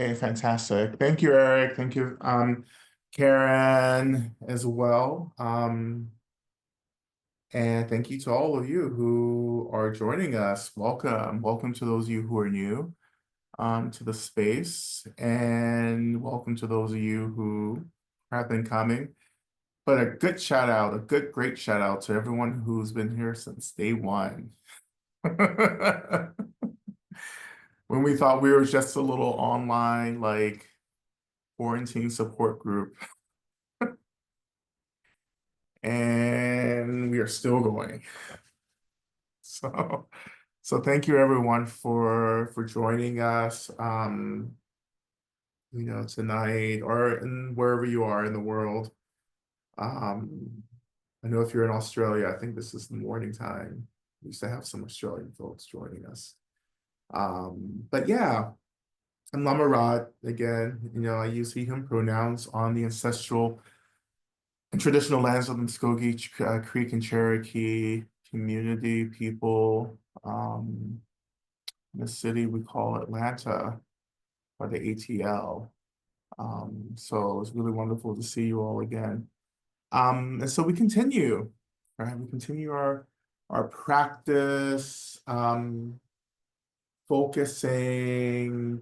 Hey, fantastic. Thank you, Eric. Thank you, Karen, as well. And thank you to all of you who are joining us. Welcome. Welcome to those of you who are new to the space, and welcome to those of you who have been coming. But a good shout out, a great shout out to everyone who's been here since day one. When we thought we were just a little online, like quarantine support group. And we are still going. So, so thank you everyone for joining us, tonight or wherever you are in the world. Um, I know if you're in Australia, I think this is the morning time. We used to have some Australian folks joining us. But yeah, I'm Lama Rod again. I use he, him pronouns on the ancestral and traditional lands of the Muskogee, Creek, and Cherokee community people. In the city we call Atlanta, or the ATL. So it's really wonderful to see you all again. And so we continue, right? We continue our practice,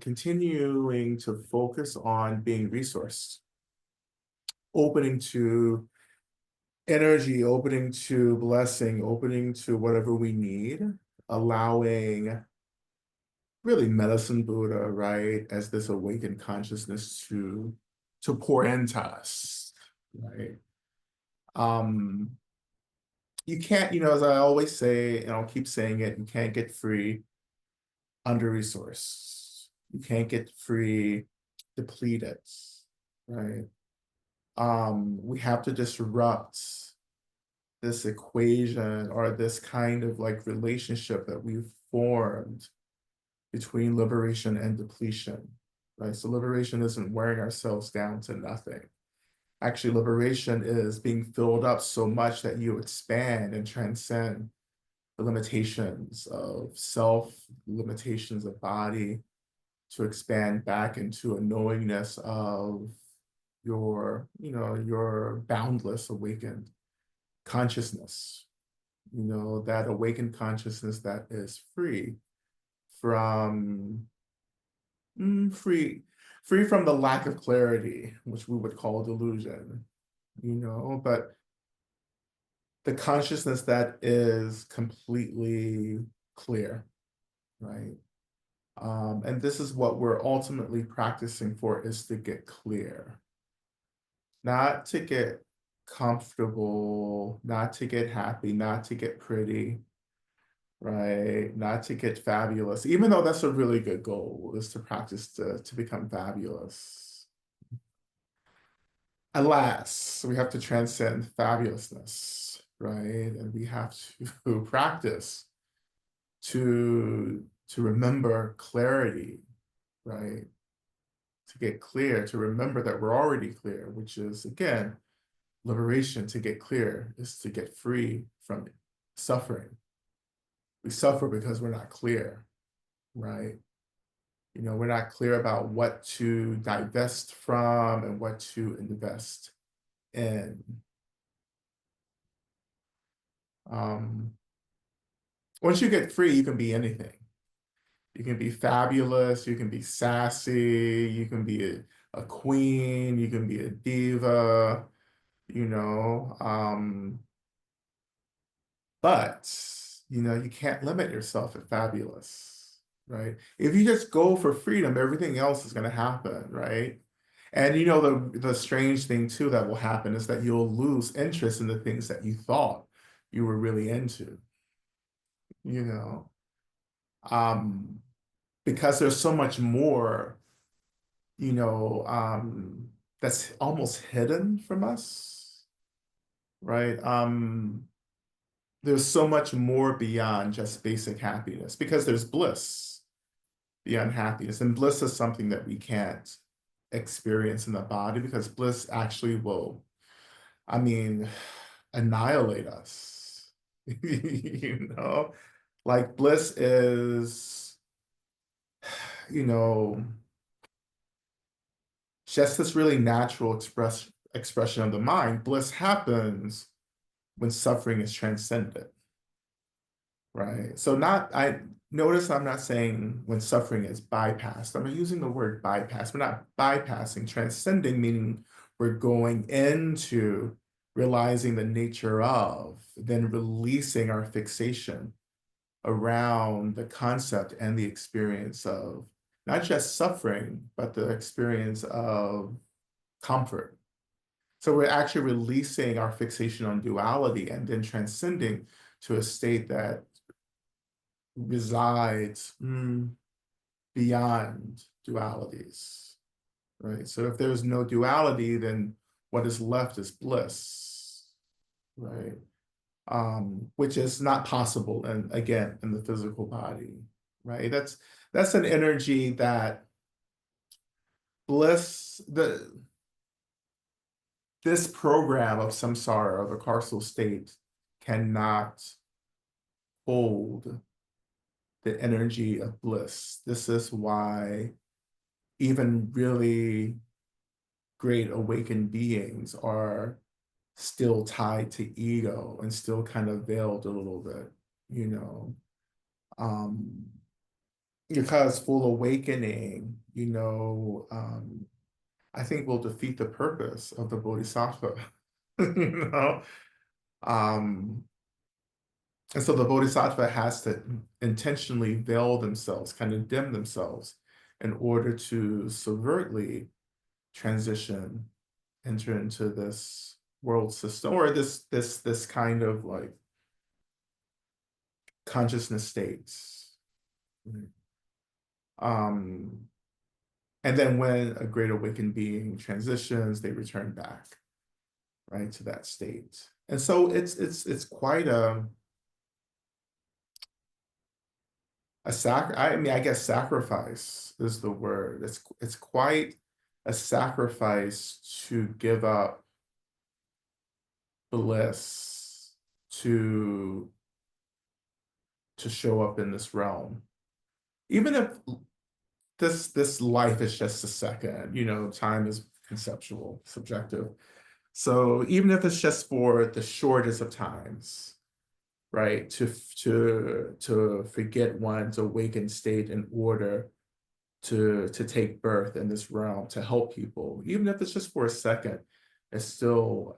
continuing to focus on being resourced, opening to energy, opening to blessing, opening to whatever we need, allowing really medicine Buddha, right, as this awakened consciousness to pour into us, right? Um, you can't, as I always say, and I'll keep saying it, you can't get free under resourced. You can't get free depleted, right? We have to disrupt this equation or this kind of like relationship that we've formed between liberation and depletion, right? So liberation isn't wearing ourselves down to nothing. Actually, liberation is being filled up so much that you expand and transcend the limitations of self, limitations of body, to expand back into a knowingness of your boundless awakened consciousness, that awakened consciousness that is free from free from the lack of clarity, which we would call delusion, but the consciousness that is completely clear, right? And this is what we're ultimately practicing for, is to get clear, not to get comfortable, not to get happy, not to get pretty, right? Not to get fabulous, even though that's a really good goal, is to practice to become fabulous. Alas, we have to transcend fabulousness, right? And we have to practice to remember clarity, right? To get clear, to remember that we're already clear, which is, again, liberation. To get clear is to get free from suffering. We suffer because we're not clear, right? We're not clear about what to divest from and what to invest in. Once you get free, you can be anything. You can be fabulous, you can be sassy, you can be a queen, you can be a diva, you know. But you can't limit yourself at fabulous, right? If you just go for freedom, everything else is going to happen, right? And the strange thing too that will happen is that you'll lose interest in the things that you thought you were really into, you know, um, because there's so much more, you know, um, that's almost hidden from us, right? There's so much more beyond just basic happiness, because there's bliss beyond happiness. And bliss is something that we can't experience in the body, because bliss actually will, I mean, annihilate us. You know, like bliss is, you know, just this really natural expression of the mind. Bliss happens when suffering is transcended, right? So I notice I'm not saying when suffering is bypassed. I'm using the word bypass. We're not bypassing, transcending, meaning we're going into realizing the nature of, then releasing our fixation around the concept and the experience of not just suffering, but the experience of comfort. So we're actually releasing our fixation on duality and then transcending to a state that resides beyond dualities, right? So if there's no duality, then what is left is bliss, right? Which is not possible, and again, in the physical body, right? That's an energy that bliss, this program of samsara, of a carceral state, cannot hold the energy of bliss. This is why even really great awakened beings are still tied to ego and still kind of veiled a little bit, you know. Because full awakening, I think will defeat the purpose of the bodhisattva, you know. Um, and so the bodhisattva has to intentionally veil themselves, kind of dim themselves in order to subvertly transition, enter into this world system or this kind of like consciousness states. And then when a great awakened being transitions, they return back, right, to that state. And so it's quite I guess sacrifice is the word. It's quite a sacrifice to give up bliss to show up in this realm. Even if this life is just a second, time is conceptual, subjective. So even if it's just for the shortest of times, right, to forget one's awakened state in order to take birth in this realm, to help people, even if it's just for a second, it's still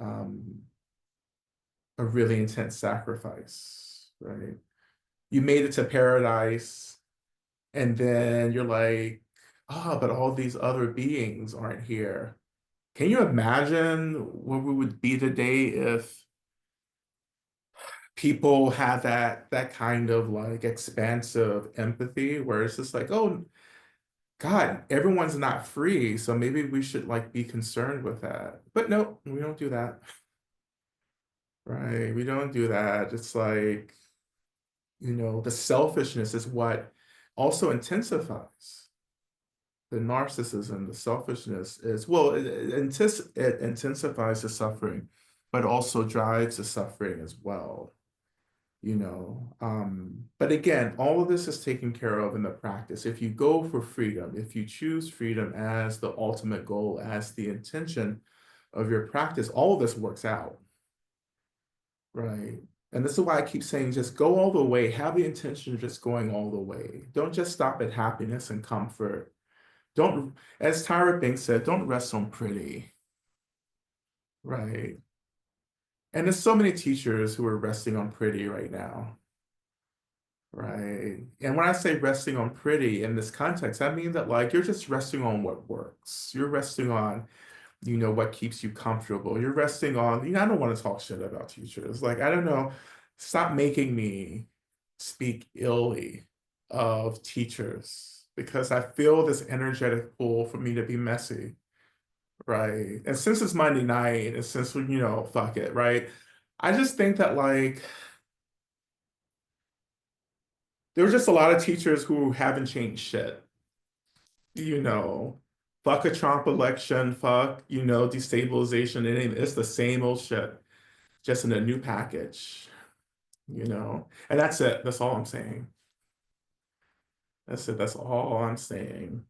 a really intense sacrifice, right? You made it to paradise, and then you're like, oh, but all these other beings aren't here. Can you imagine what we would be today if people had that kind of like expansive empathy where it's just like, oh God, everyone's not free, so maybe we should like be concerned with that. But no, we don't do that. Right? We don't do that. It's like, the selfishness is what also intensifies the narcissism. The selfishness is, well, it intensifies the suffering, but also drives the suffering as well. But again, all of this is taken care of in the practice. If you go for freedom, if you choose freedom as the ultimate goal, as the intention of your practice, all of this works out, right? And this is why I keep saying, just go all the way, have the intention of just going all the way. Don't just stop at happiness and comfort. Don't, as Tyra Banks said, don't rest on pretty, right? And there's so many teachers who are resting on pretty right now. Right. And when I say resting on pretty in this context, I mean that like you're just resting on what works. You're resting on, what keeps you comfortable. You're resting on, I don't want to talk shit about teachers. Like, I don't know, stop making me speak illy of teachers because I feel this energetic pull for me to be messy. Right. And since it's Monday night and since, fuck it, right? I just think that like, there were just a lot of teachers who haven't changed shit. You know, fuck a Trump election, fuck, destabilization. It's the same old shit, just in a new package. And that's it. That's all I'm saying. That's it. That's all I'm saying.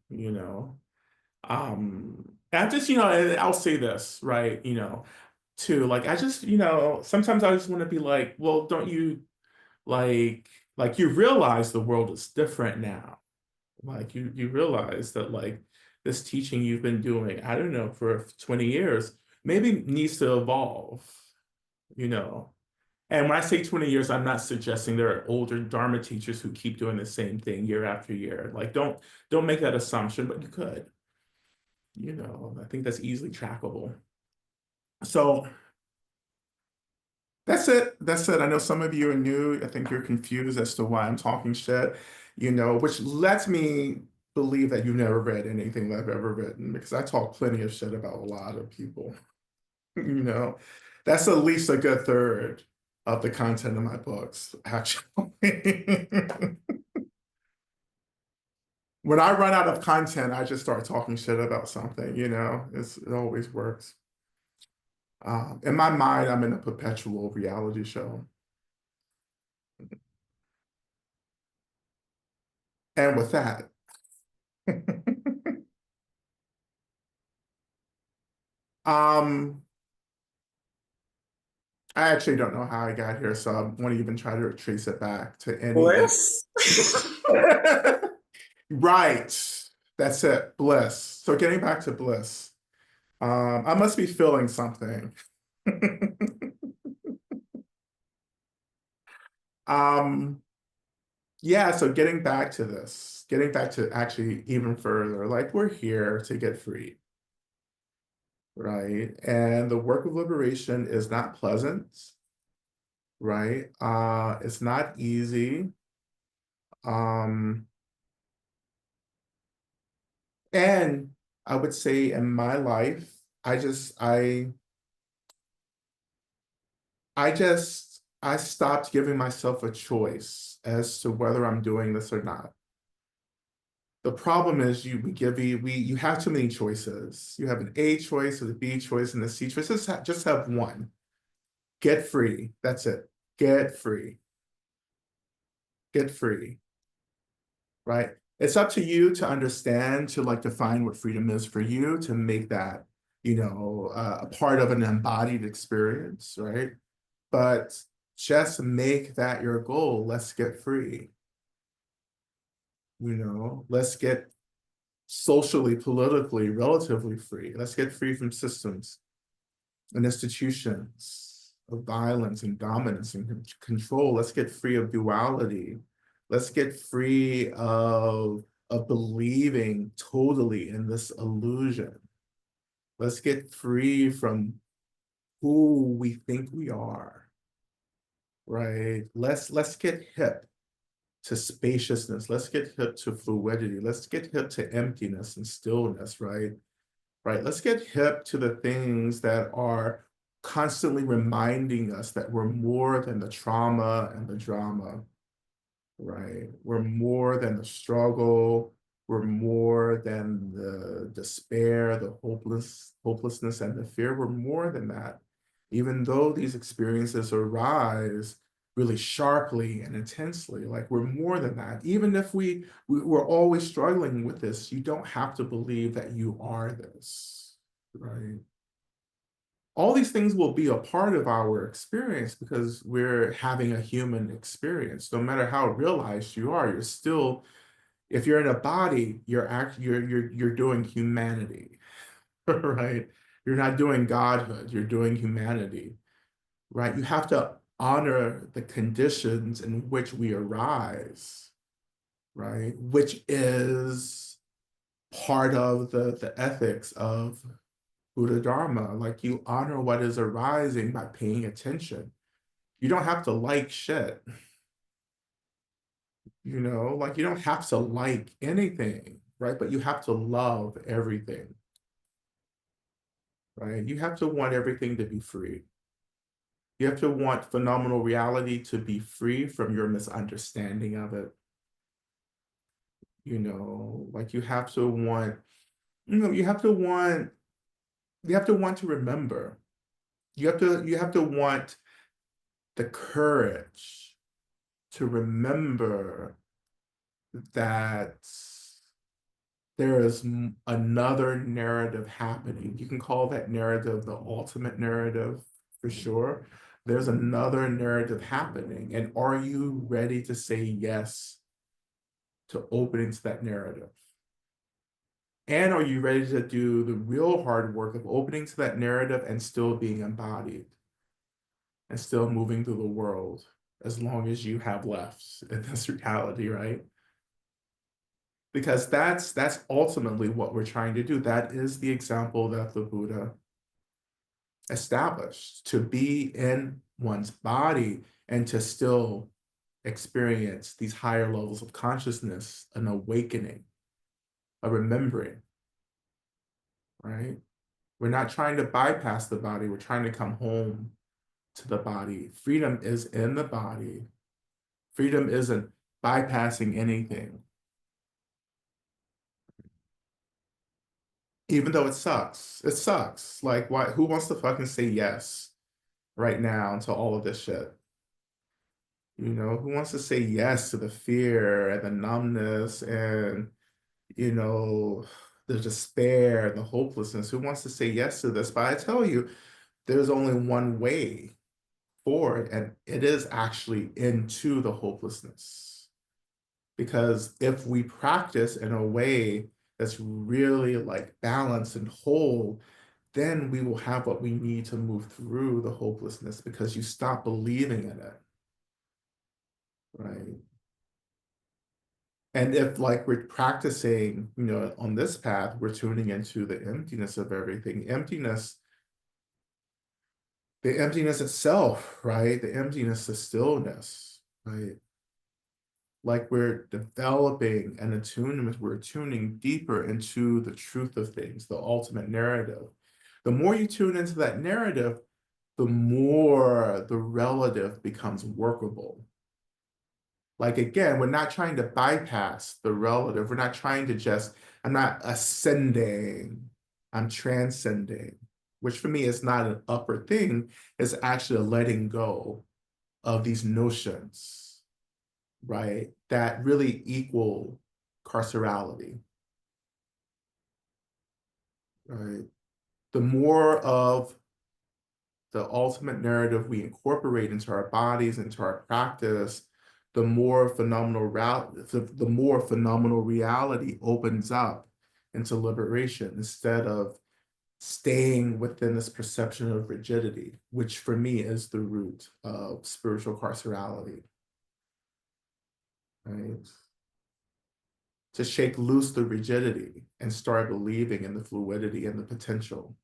Um, And I just, and I'll say this, right, too, like, I just, sometimes I just want to be like, well, don't you like, you realize the world is different now. Like you realize that like this teaching you've been doing, I don't know, for 20 years, maybe needs to evolve, you know. And when I say 20 years, I'm not suggesting there are older Dharma teachers who keep doing the same thing year after year. Like don't make that assumption, but you could, I think that's easily trackable. So that's it. That's it. I know some of you are new. I think you're confused as to why I'm talking shit, which lets me believe that you've never read anything that I've ever written because I talk plenty of shit about a lot of people. you know, that's at least a good third of the content of my books, actually. When I run out of content, I just start talking shit about something, it always works. In my mind, I'm in a perpetual reality show. And with that, um, I actually don't know how I got here, so I won't even try to trace it back to any. Bliss? Right. That's it. Bliss. So getting back to bliss. I must be feeling something. Um, yeah, so getting back to actually even further, like we're here to get free, right? And the work of liberation is not pleasant, right? It's not easy. Um, and I would say in my life, I just I stopped giving myself a choice as to whether I'm doing this or not. The problem is you have too many choices. You have an A choice, a B choice, and a C choice. Just have one. Get free. That's it. Get free. Get free. Right? It's up to you to understand, to like define what freedom is for you, to make that, a part of an embodied experience, right? But just make that your goal. Let's get free. Let's get socially, politically, relatively free. Let's get free from systems and institutions of violence and dominance and control. Let's get free of duality. Let's get free of believing totally in this illusion. Let's get free from who we think we are, right? Let's get hip to spaciousness. Let's get hip to fluidity. Let's get hip to emptiness and stillness, right? Right. Let's get hip to the things that are constantly reminding us that we're more than the trauma and the drama, right? We're more than the struggle. We're more than the despair, the hopelessness, and the fear. We're more than that. Even though these experiences arise really sharply and intensely, like we're more than that. Even if we're always struggling with this, you don't have to believe that you are this, right? All these things will be a part of our experience because we're having a human experience. No matter how realized you are, you're still, if you're in a body, you're doing humanity, right? You're not doing godhood, you're doing humanity, right? You have to honor the conditions in which we arise, right? Which is part of the ethics of Buddha Dharma. Like you honor what is arising by paying attention. You don't have to like shit, like you don't have to like anything, right? But you have to love everything, right? You have to want everything to be free. You have to want phenomenal reality to be free from your misunderstanding of it. Like you have to want, you have to want to remember. You have to want the courage to remember that there is another narrative happening. You can call that narrative the ultimate narrative for sure. There's another narrative happening. And are you ready to say yes to opening to that narrative? And are you ready to do the real hard work of opening to that narrative and still being embodied and still moving through the world as long as you have left in this reality, right? Because that's ultimately what we're trying to do. That is the example that the Buddha established, to be in one's body and to still experience these higher levels of consciousness, an awakening, a remembering, right? We're not trying to bypass the body, we're trying to come home to the body. Freedom is in the body. Freedom isn't bypassing anything, even though it sucks. It sucks. Like, why? Who wants to fucking say yes right now to all of this shit? You know, who wants to say yes to the fear and the numbness and, you know, the despair, the hopelessness? Who wants to say yes to this? But I tell you, there's only one way forward, and it is actually into the hopelessness. Because if we practice in a way that's really like balanced and whole, then we will have what we need to move through the hopelessness because you stop believing in it, right? And if like we're practicing, you know, on this path, we're tuning into the emptiness of everything, the emptiness itself, right? The emptiness, the stillness, right? Like we're developing an attunement, we're tuning deeper into the truth of things, the ultimate narrative. The more you tune into that narrative, the more the relative becomes workable. Like again, we're not trying to bypass the relative. We're not trying to just, I'm not ascending, I'm transcending, which for me is not an upper thing, it's actually a letting go of these notions, right? That really equal carcerality, right? The more of the ultimate narrative we incorporate into our bodies, into our practice, the more phenomenal reality opens up into liberation instead of staying within this perception of rigidity, which for me is the root of spiritual carcerality, right? To shake loose the rigidity and start believing in the fluidity and the potential.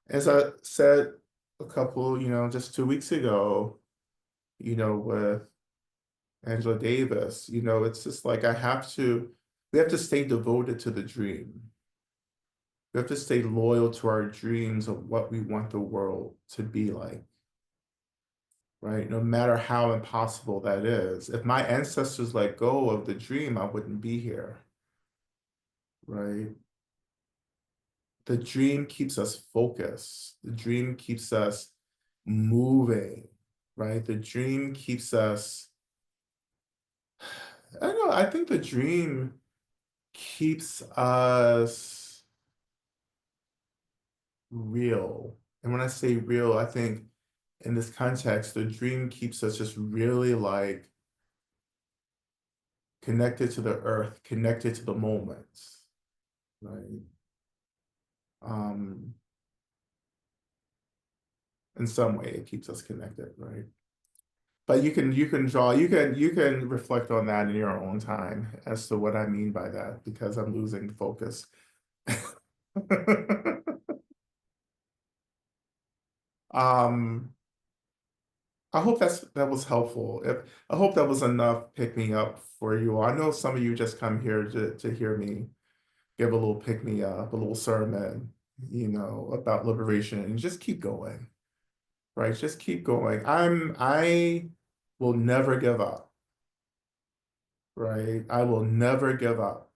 As I said a couple, you know, just 2 weeks ago, you know, with Angela Davis, you know, it's just like we have to stay devoted to the dream. We have to stay loyal to our dreams of what we want the world to be like, right? No matter how impossible that is. If my ancestors let go of the dream, I wouldn't be here, right? The dream keeps us focused. The dream keeps us moving, right? The dream keeps us, I don't know, I think the dream keeps us real. And when I say real, I think in this context, the dream keeps us just really like connected to the earth, connected to the moments, right? Um, in some way, it keeps us connected, right? But you can reflect on that in your own time as to what I mean by that, because I'm losing focus. um, I hope that was helpful. I hope that was enough pick me up for you. I know some of you just come here to hear me give a little pick me up, a little sermon, you know, about liberation, and just keep going, right? Just keep going. I will never give up, right? I will never give up.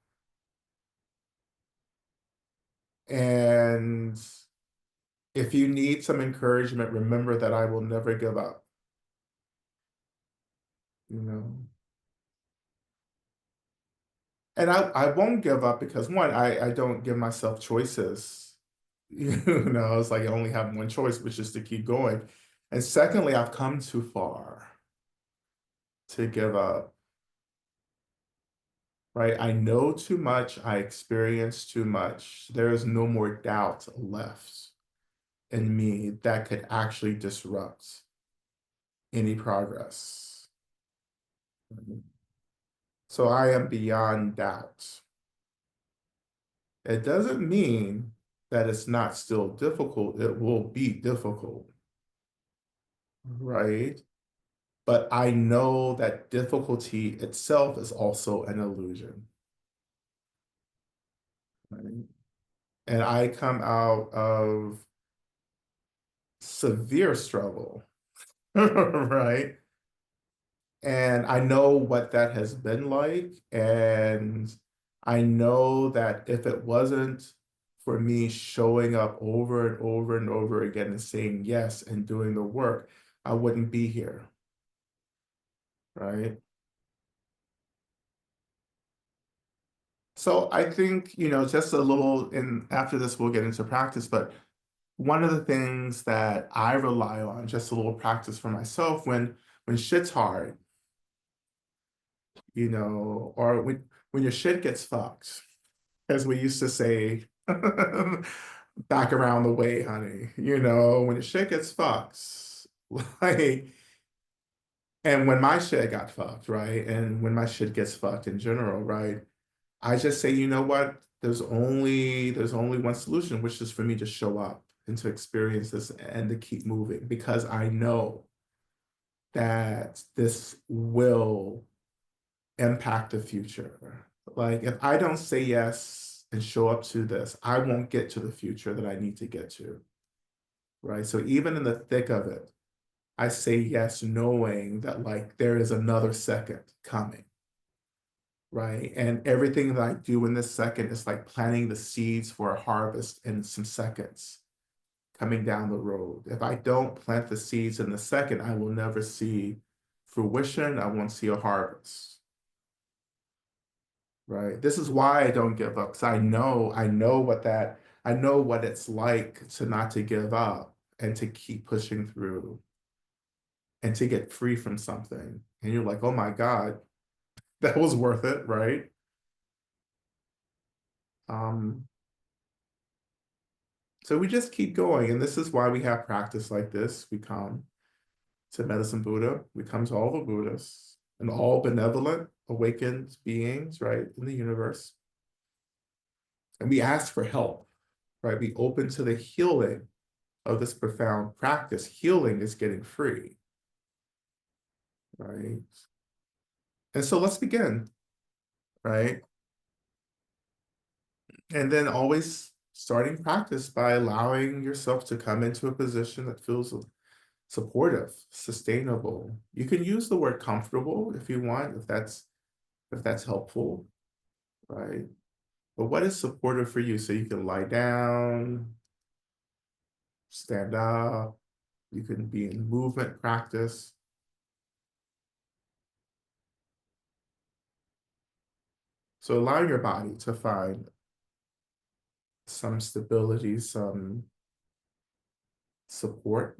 And if you need some encouragement, remember that I will never give up, you know. And I won't give up because one, I don't give myself choices. You know, it's like I only have one choice, which is to keep going. And secondly, I've come too far to give up, right? I know too much, I experience too much. There is no more doubt left in me that could actually disrupt any progress. So I am beyond doubt. It doesn't mean that it's not still difficult. It will be difficult, right? But I know that difficulty itself is also an illusion, right? And I come out of severe struggle, right? And I know what that has been like. And I know that if it wasn't for me showing up over and over and over again and saying yes and doing the work, I wouldn't be here, right? So I think, just a little, and after this, we'll get into practice, but one of the things that I rely on, just a little practice for myself when shit's hard, or when your shit gets fucked, as we used to say back around the way, honey, when your shit gets fucked, like, and when my shit got fucked, right? And when my shit gets fucked in general, right? I just say, you know what? There's only one solution, which is for me to show up and to experience this and to keep moving because I know that this will impact the future. Like if I don't say yes and show up to this, I won't get to the future that I need to get to. Right. So even in the thick of it, I say yes, knowing that like there is another second coming. Right. And everything that I do in this second is like planting the seeds for a harvest in some seconds coming down the road. If I don't plant the seeds in the second, I will never see fruition. I won't see a harvest. Right. This is why I don't give up. Because I know what it's like to not to give up and to keep pushing through and to get free from something. And you're like, oh my God, that was worth it, right? Um, so we just keep going. And this is why we have practice like this. We come to Medicine Buddha, we come to all the Buddhists and all benevolent, awakened beings, right, in the universe. And we ask for help, right? We open to the healing of this profound practice. Healing is getting free, right? And so let's begin, right? And then always starting practice by allowing yourself to come into a position that feels supportive, sustainable. You can use the word comfortable if you want, if that's helpful, right? But what is supportive for you? So you can lie down, stand up, you can be in movement practice. So allow your body to find some stability, some support.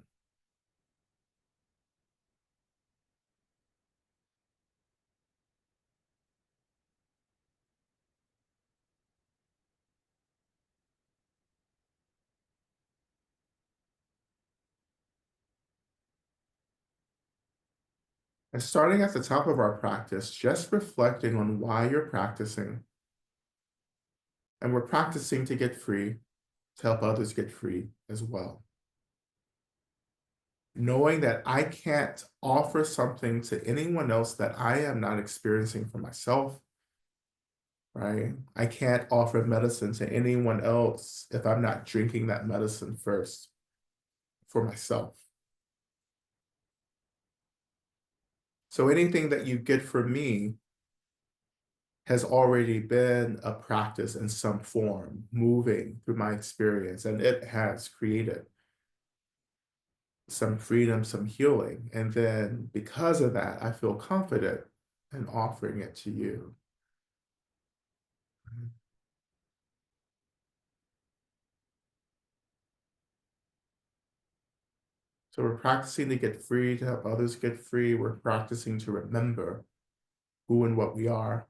And starting at the top of our practice, just reflecting on why you're practicing. And we're practicing to get free, to help others get free as well. Knowing that I can't offer something to anyone else that I am not experiencing for myself, right? I can't offer medicine to anyone else if I'm not drinking that medicine first for myself. So anything that you get from me has already been a practice in some form, moving through my experience, and it has created some freedom, some healing. And then because of that, I feel confident in offering it to you. So we're practicing to get free, to help others get free. We're practicing to remember who and what we are.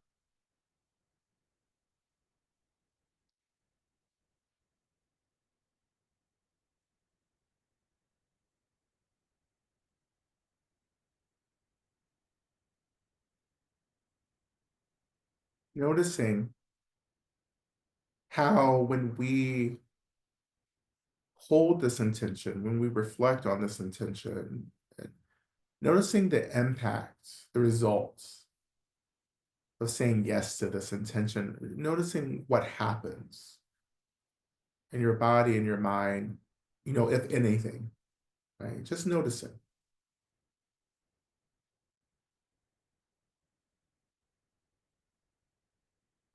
Noticing how when we hold this intention, when we reflect on this intention, and noticing the impact, the results of saying yes to this intention, noticing what happens in your body and your mind, if anything, right? Just noticing.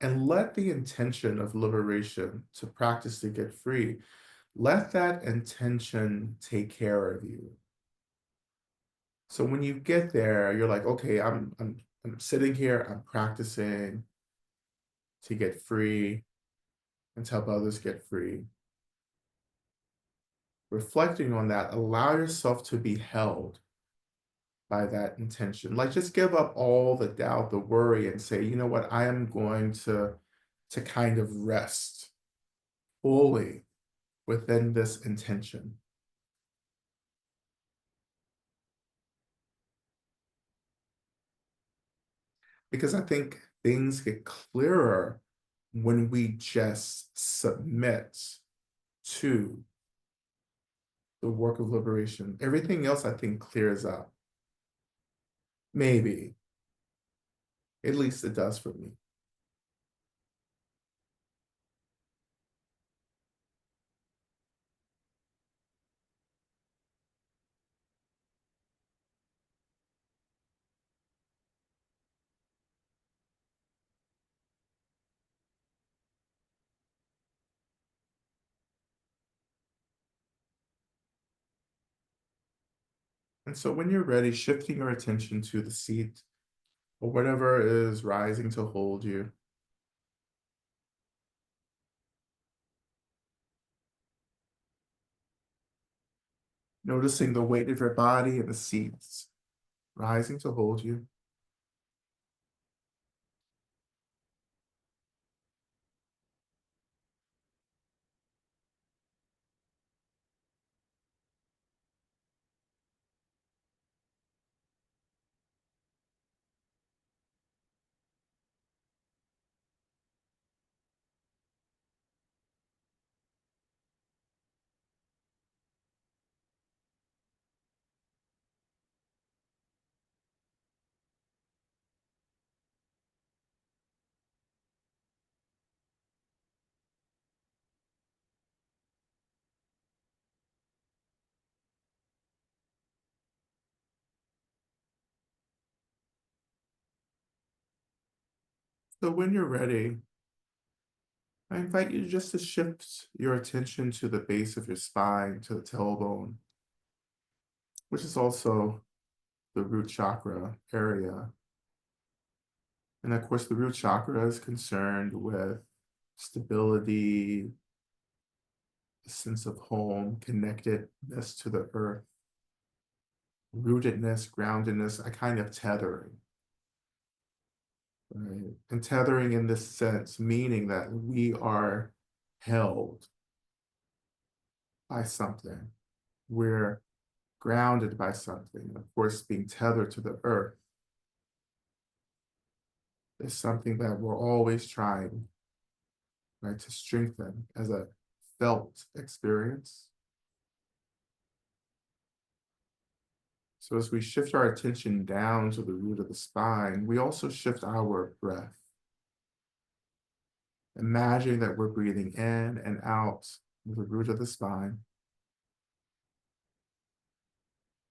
And let the intention of liberation to practice to get free, let that intention take care of you. So when you get there, you're like, okay, I'm sitting here, I'm practicing to get free and to help others get free. Reflecting on that, allow yourself to be held by that intention. Like just give up all the doubt, the worry, and say, you know what, I am going to kind of rest fully within this intention. Because I think things get clearer when we just submit to the work of liberation. Everything else, I think, clears up. Maybe. At least it does for me. And so when you're ready, shifting your attention to the seat or whatever is rising to hold you. Noticing the weight of your body and the seats rising to hold you. So when you're ready, I invite you just to shift your attention to the base of your spine, to the tailbone, which is also the root chakra area. And of course, the root chakra is concerned with stability, a sense of home, connectedness to the earth, rootedness, groundedness, a kind of tethering. Right? And tethering in this sense, meaning that we are held by something. We're grounded by something. Of course, being tethered to the earth is something that we're always trying, right, to strengthen as a felt experience. So as we shift our attention down to the root of the spine, we also shift our breath. Imagining that we're breathing in and out with the root of the spine.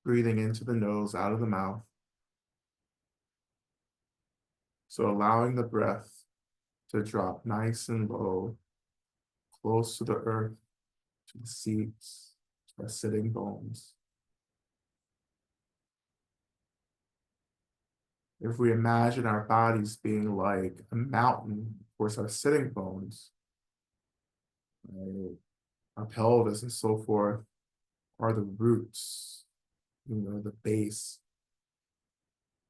Breathing into the nose, out of the mouth. So allowing the breath to drop nice and low, close to the earth, to the seats, to our sitting bones. If we imagine our bodies being like a mountain, of course, our sitting bones, right, our pelvis and so forth are the roots, the base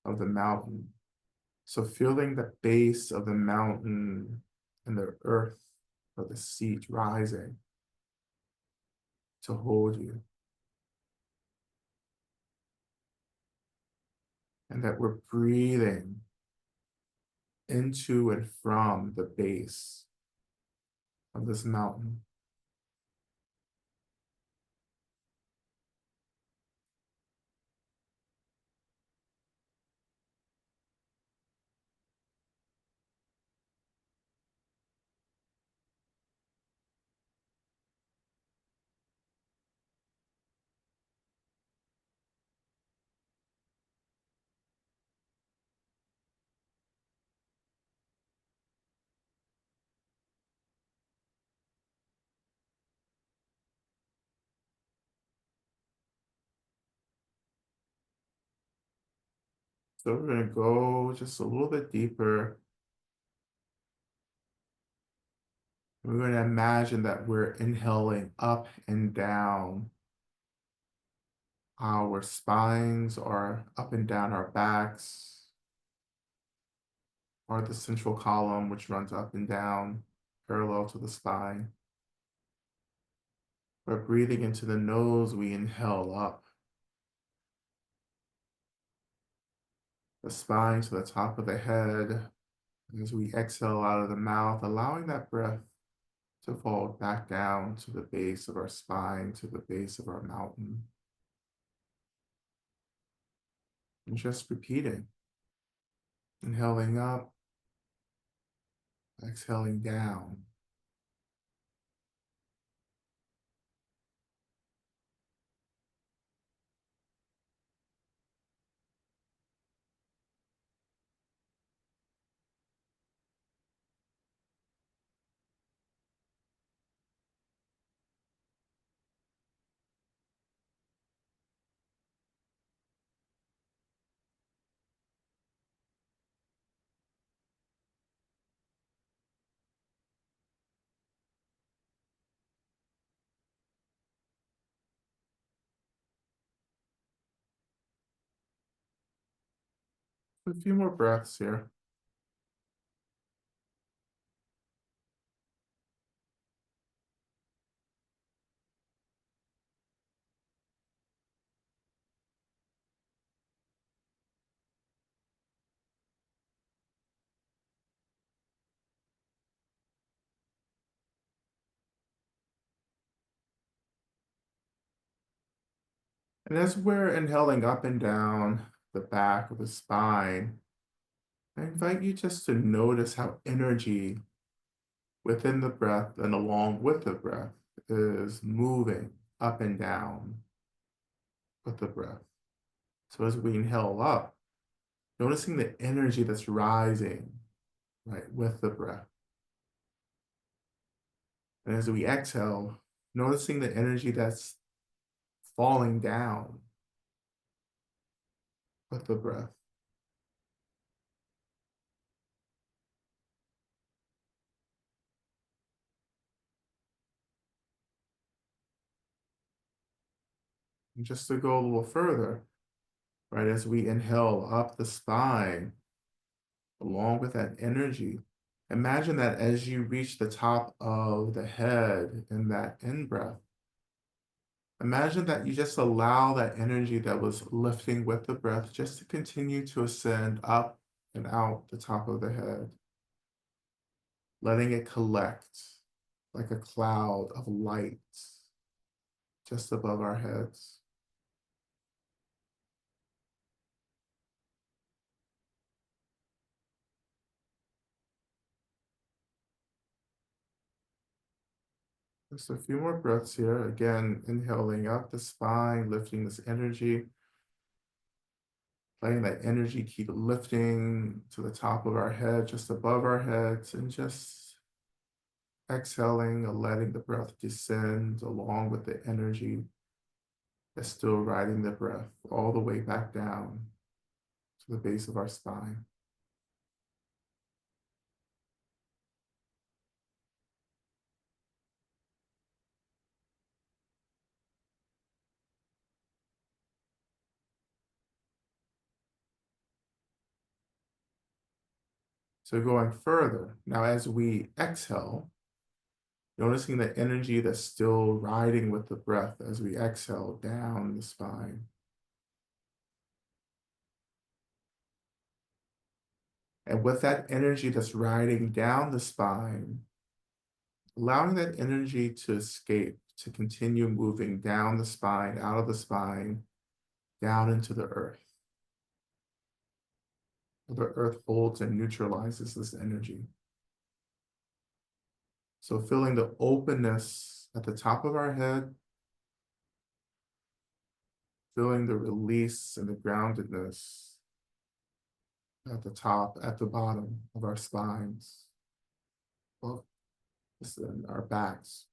of the mountain. So feeling the base of the mountain and the earth or the seat rising to hold you. And that we're breathing into and from the base of this mountain. So we're going to go just a little bit deeper. We're going to imagine that we're inhaling up and down our spines, or up and down our backs, or the central column, which runs up and down parallel to the spine. We're breathing into the nose, we inhale up the spine to the top of the head. As we exhale out of the mouth, allowing that breath to fall back down to the base of our spine, to the base of our mountain. And just repeating, inhaling up, exhaling down. A few more breaths here. And as we're inhaling up and down the back of the spine, I invite you just to notice how energy within the breath and along with the breath is moving up and down with the breath. So as we inhale up, noticing the energy that's rising, right, with the breath. And as we exhale, noticing the energy that's falling down with the breath. And just to go a little further, right, as we inhale up the spine, along with that energy, imagine that as you reach the top of the head in that in-breath, imagine that you just allow that energy that was lifting with the breath just to continue to ascend up and out the top of the head, letting it collect like a cloud of light just above our heads. Just a few more breaths here. Again, inhaling up the spine, lifting this energy, letting that energy keep lifting to the top of our head, just above our heads, and just exhaling and letting the breath descend along with the energy that's still riding the breath all the way back down to the base of our spine. So going further, now as we exhale, noticing the energy that's still riding with the breath as we exhale down the spine. And with that energy that's riding down the spine, allowing that energy to escape, to continue moving down the spine, out of the spine, down into the earth. The earth holds and neutralizes this energy. So feeling the openness at the top of our head, feeling the release and the groundedness at the top, at the bottom of our spines, well, in our backs.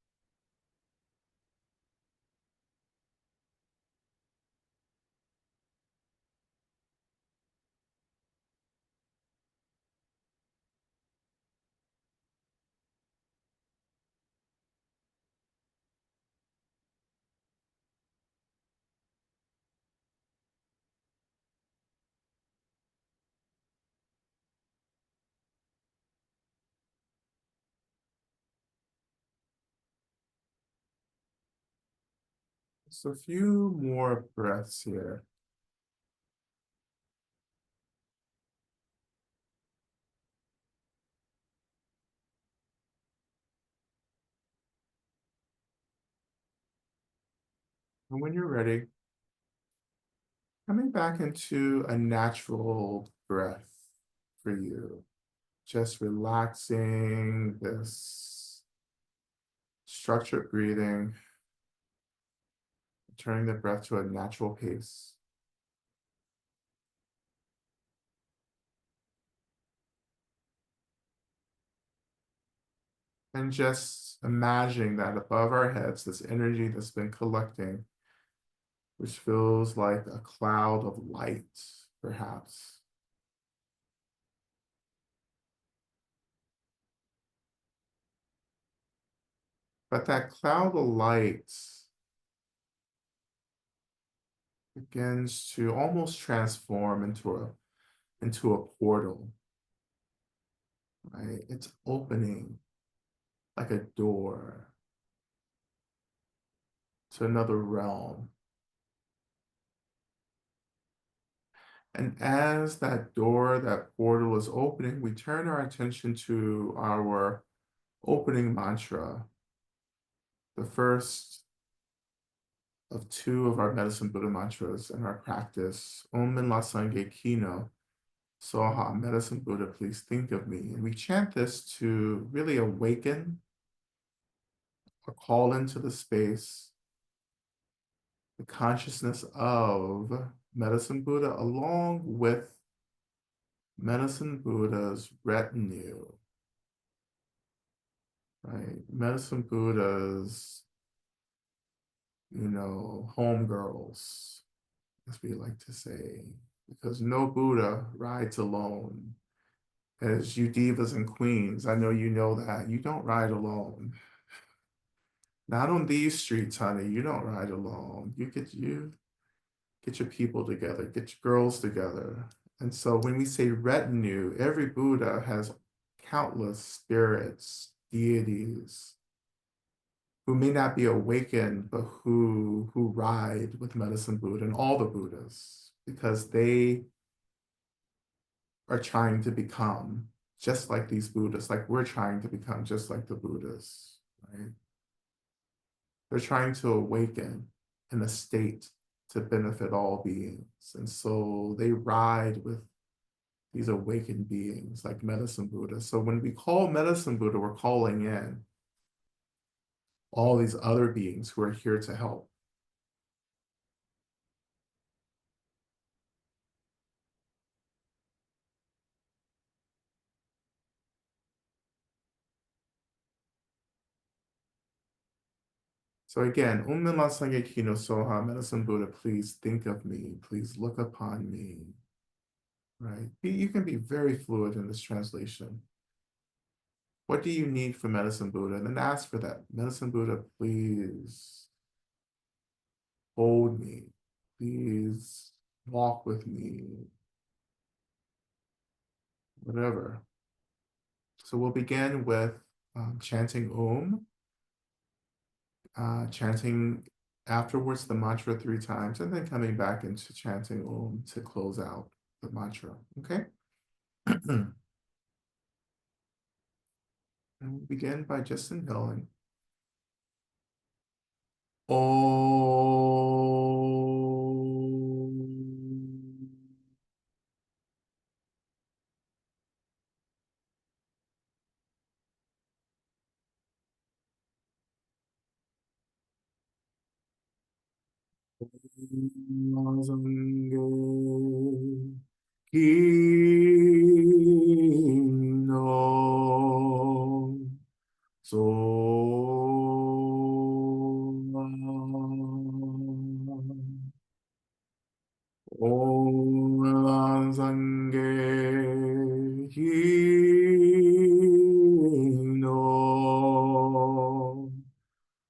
Just a few more breaths here. And when you're ready, coming back into a natural breath for you. Just relaxing this structured breathing, turning the breath to a natural pace. And just imagining that above our heads, this energy that's been collecting, which feels like a cloud of light, perhaps. But that cloud of light begins to almost transform into a portal, right? It's opening like a door to another realm. And as that door, that portal is opening, we turn our attention to our opening mantra, the first of two of our medicine Buddha mantras in our practice, Om Min La Sangye Kino, Soha, medicine Buddha, please think of me. And we chant this to really awaken or call into the space the consciousness of medicine Buddha along with medicine Buddha's retinue, right? Medicine Buddha's, homegirls, as we like to say, because no Buddha rides alone. As you divas and queens, I know you know that. You don't ride alone. Not on these streets, honey. You don't ride alone. You get your people together, get your girls together. And so when we say retinue, every Buddha has countless spirits, deities, who may not be awakened, but who ride with medicine Buddha and all the Buddhas, because they are trying to become just like these Buddhas, like we're trying to become just like the Buddhas, right? They're trying to awaken in a state to benefit all beings. And so they ride with these awakened beings like medicine Buddha. So when we call medicine Buddha, we're calling in all these other beings who are here to help. So again, Om Mila Sangye Kino Soha, medicine Buddha, please think of me, please look upon me. right? You can be very fluid in this translation. What do you need from Medicine Buddha? And then ask for that. Medicine Buddha, please hold me. Please walk with me. Whatever. So we'll begin with chanting Om, chanting afterwards the mantra 3 times, and then coming back into chanting Om to close out the mantra. Okay? And we'll begin by just inhaling. Om. Mazange Kino So Om Sange Kino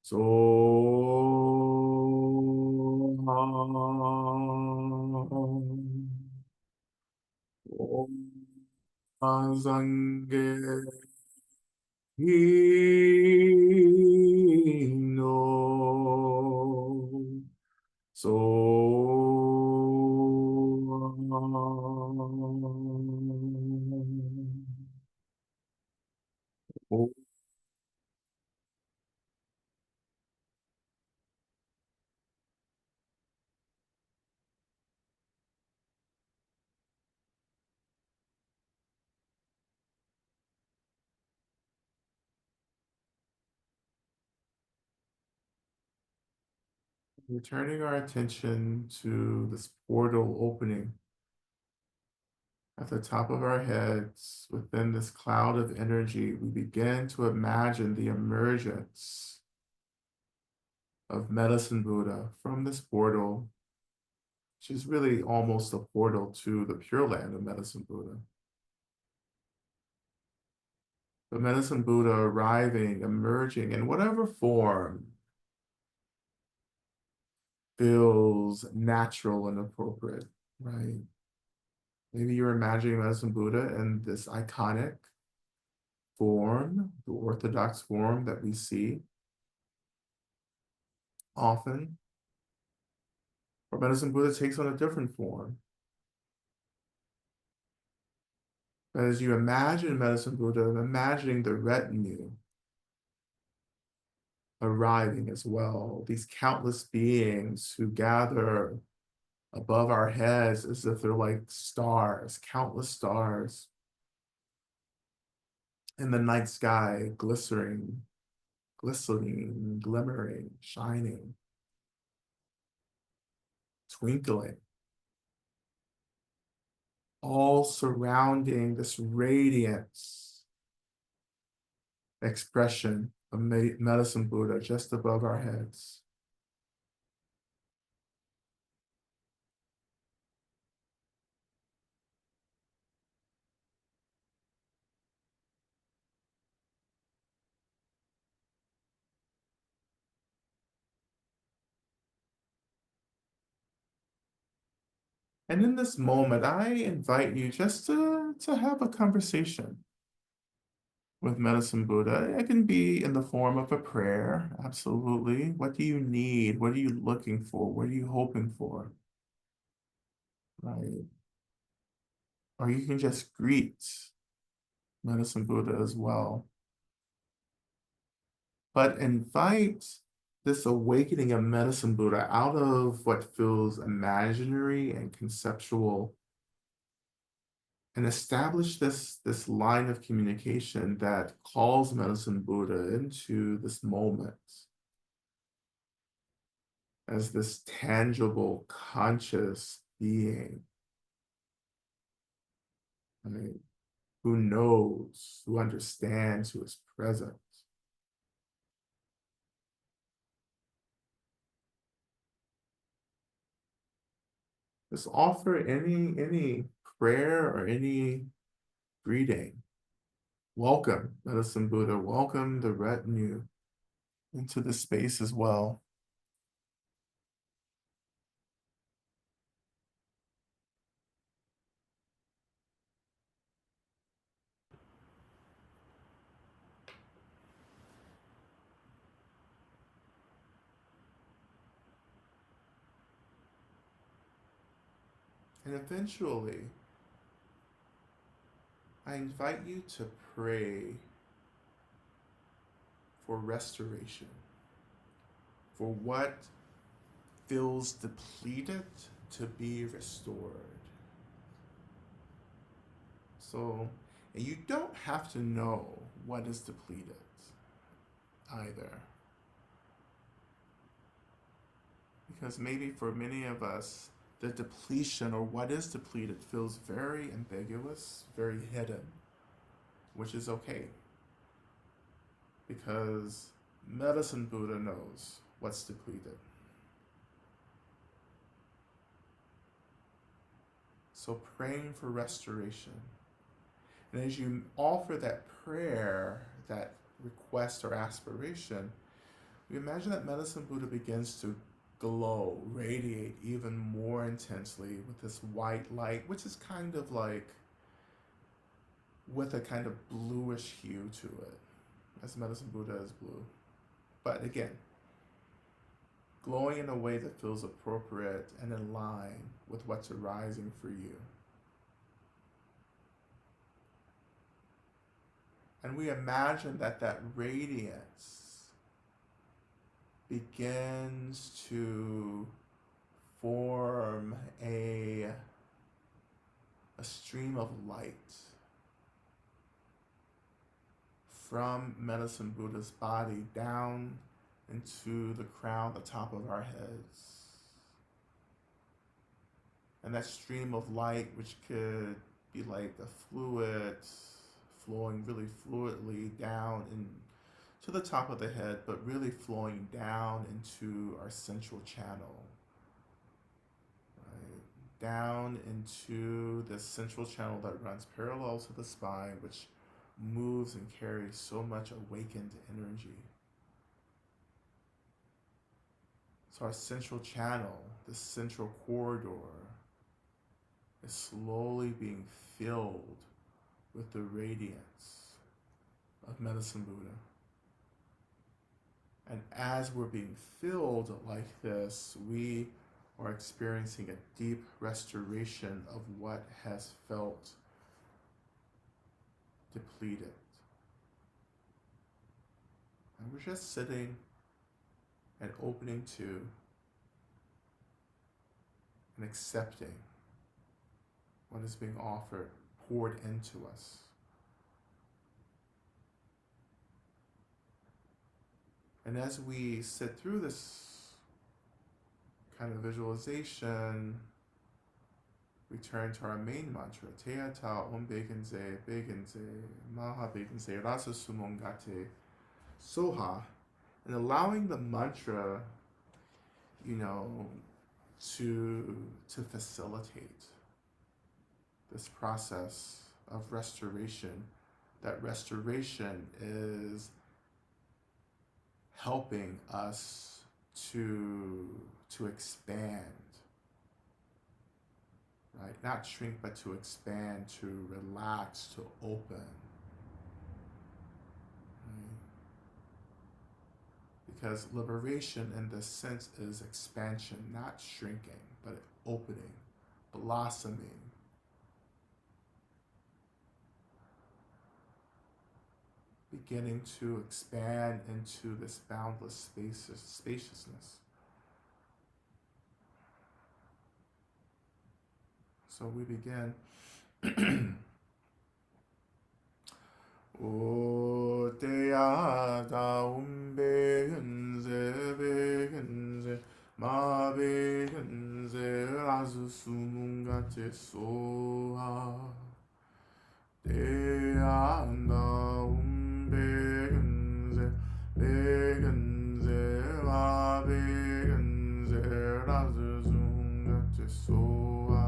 So Om Sange Kino So we're turning our attention to this portal opening at the top of our heads. Within this cloud of energy, we begin to imagine the emergence of Medicine Buddha from this portal, which is really almost a portal to the Pure Land of Medicine Buddha. The Medicine Buddha arriving, emerging in whatever form feels natural and appropriate, right? Maybe you're imagining Medicine Buddha in this iconic form, the orthodox form that we see often. Or Medicine Buddha takes on a different form. But as you imagine Medicine Buddha, imagining the retinue arriving as well, these countless beings who gather above our heads as if they're like stars, countless stars in the night sky, glistening, glimmering, shining, twinkling, all surrounding this radiance expression of Medicine Buddha just above our heads. And in this moment, I invite you just to have a conversation with Medicine Buddha. It can be in the form of a prayer, absolutely. What do you need? What are you looking for? What are you hoping for? Right? Or you can just greet Medicine Buddha as well. But invite this awakening of Medicine Buddha out of what feels imaginary and conceptual, and establish this line of communication that calls Medicine Buddha into this moment as this tangible, conscious being, right? Who knows, who understands, who is present. Just offer any prayer or any greeting. Welcome, Medicine Buddha. Welcome the retinue into the space as well. And eventually, I invite you to pray for restoration, for what feels depleted to be restored. So, and you don't have to know what is depleted either. Because maybe for many of us, the depletion or what is depleted feels very ambiguous, very hidden, which is okay. Because Medicine Buddha knows what's depleted. So praying for restoration. And as you offer that prayer, that request or aspiration, we imagine that Medicine Buddha begins to glow, radiate even more intensely with this white light, which is kind of like with a kind of bluish hue to it, as Medicine Buddha is blue. But again, glowing in a way that feels appropriate and in line with what's arising for you. And we imagine that that radiance begins to form a stream of light from Medicine Buddha's body down into the crown, the top of our heads. And that stream of light, which could be like a fluid flowing really fluidly down to the top of the head, but really flowing down into our central channel. Right? Down into the central channel that runs parallel to the spine, which moves and carries so much awakened energy. So our central channel, the central corridor, is slowly being filled with the radiance of Medicine Buddha. And as we're being filled like this, we are experiencing a deep restoration of what has felt depleted. And we're just sitting and opening to and accepting what is being offered, poured into us. And as we sit through this kind of visualization, we turn to our main mantra, Teata Om Begenze, Begenze, Maha Begenze, Rasa Sumongate, Soha, and allowing the mantra, to facilitate this process of restoration. That restoration is helping us to expand, right? Not shrink, but to expand, to relax, to open. Right? Because liberation in this sense is expansion, not shrinking, but opening, blossoming. Beginning to expand into this boundless spaciousness. So we begin. O Teada Umbegenze Begenze Ma Begenze Razu Sumungate Soha Teada Umbegenze Begenze Ma Begenze Razu Sumungate Soha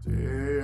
Te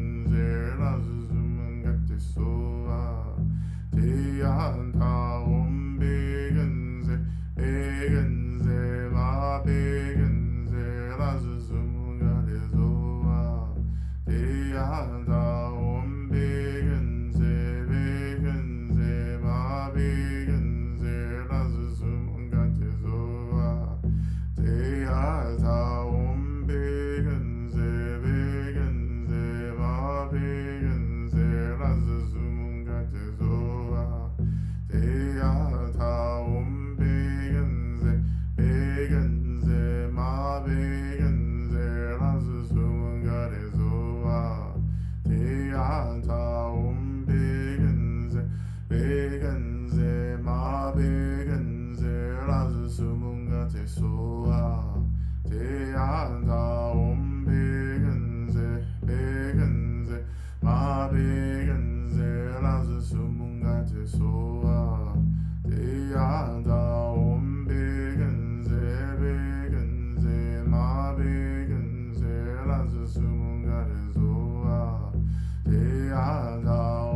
te soa. Te anda begenze, begenze, ma begenze, laze sumunga te soa. Te anda begenze, begenze, ma begenze, laze sumunga te soa. Te anda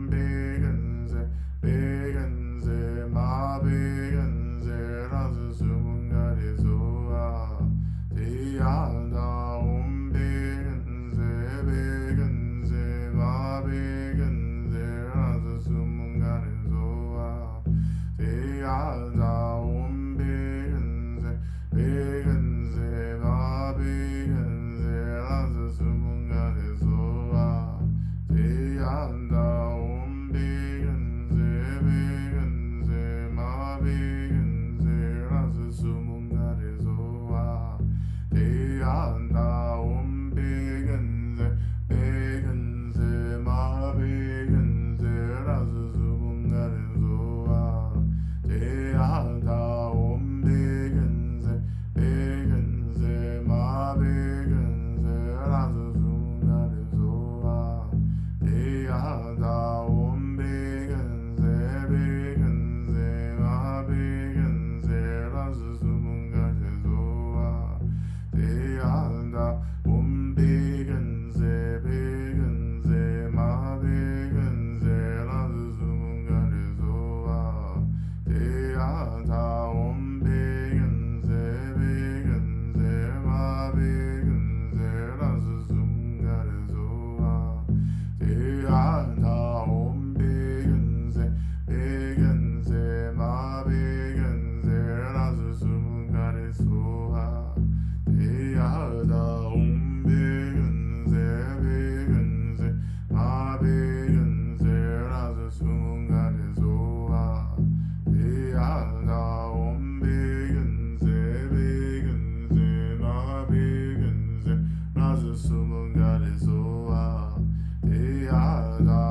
begenze, begenze, ma begenze, laze sumunga te soa. Te anda begenze, begenze, ma begenze, laze sumunga te soa. Te anda begenze, begenze, ma begenze, laze sumunga te soa. Te anda begenze, begenze, ma begenze, laze sumunga te soa. Te anda begenze, begenze, ma begenze, laze sumunga te soa. Te anda begenze, begenze, ma begenze, laze sumunga te soa. Te anda begenze, begenze, ma begenze, laze sumunga te soa. Te anda begenze, begenze, ma begenze, laze sumunga te soa. Te anda begenze, begenze, ma begenze, laze sumunga te soa. Te anda begenze, begenze, ma begenze, laze sumunga te soa. Te anda begenze, begenze, ma begenze, laze sumunga te soa. Te anda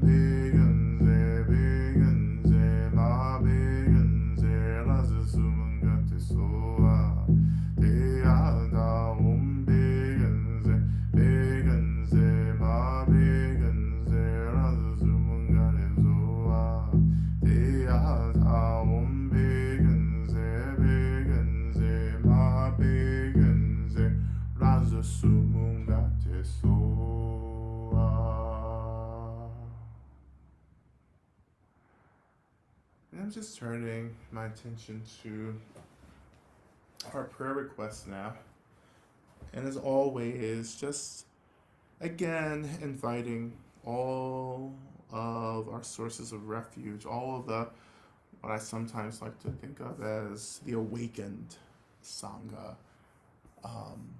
begenze, begenze, ma begenze, laze sumunga te soa. Te anda begenze, begenze, ma begenze, laze sumunga te soa. Te anda begenze, begenze, ma begenze, laze sumunga te soa. Te anda begenze, begenze, ma begenze, laze sumunga te soa. And I'm just turning my attention to our prayer requests now. And as always, just again inviting all of our sources of refuge, all of the what I sometimes like to think of as the awakened Sangha, um,